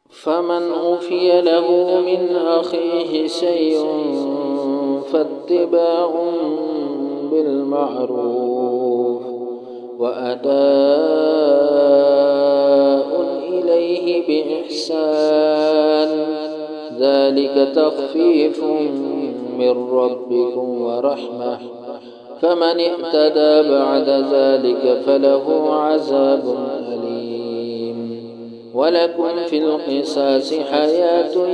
فمن عفي له من أخيه شيء فاتباع بالمعروف وأداء إليه بإحسان ذلك تخفيف من ربكم ورحمة فمن اعتدى بعد ذلك فله عذاب أليم ولكم في القصاص حياة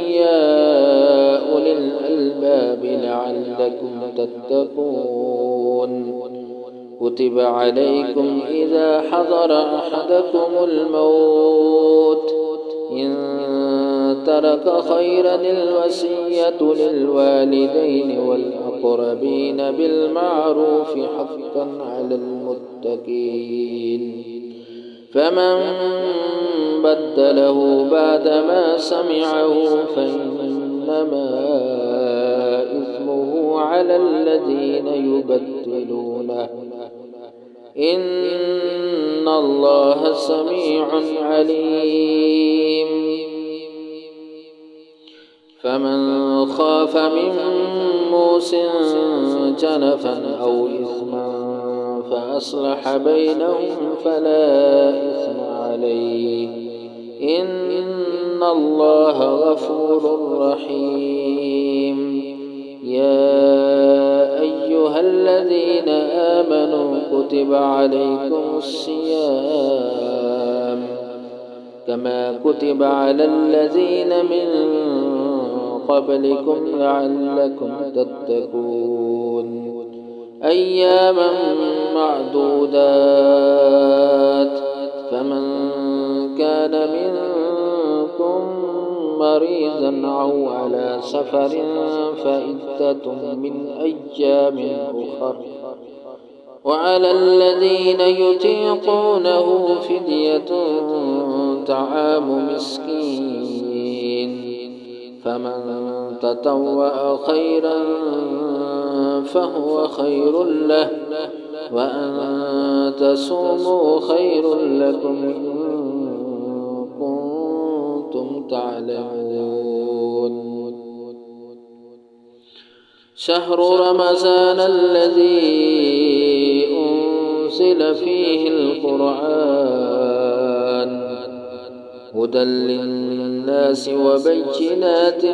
يا أولي الألباب لعلكم تتقون كتب عليكم إذا حضر أحدكم الموت إن ترك خيرا الوصية للوالدين والأقربين بالمعروف حقا على المتقين فمن بدله بعدما سمعه فإنما إثمه على الذين يبدلونه إن الله سميع عليم فمن خاف من موص جنفا أو إثما فأصلح بينهم فلا إثم عليه إن الله غفور رحيم يا أيها الذين آمنوا كتب عليكم الصيام كما كتب على الذين من قبلكم لعلكم تتقون أياما معدودات فمن كان منكم مريضا أو على سفر فعدة من أيام أخر وعلى الذين يطيقونه فدية طعام مسكين فمن تطوع خيرا فهو خير له وأن تصوموا خير لكم إن كنتم تعلمون شهر رمضان الذي أنزل فيه القرآن هدى للناس وبينات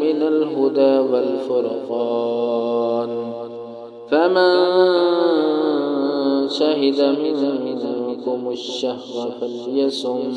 من الهدى والفرقان فمن شهد منكم الشهر فليصم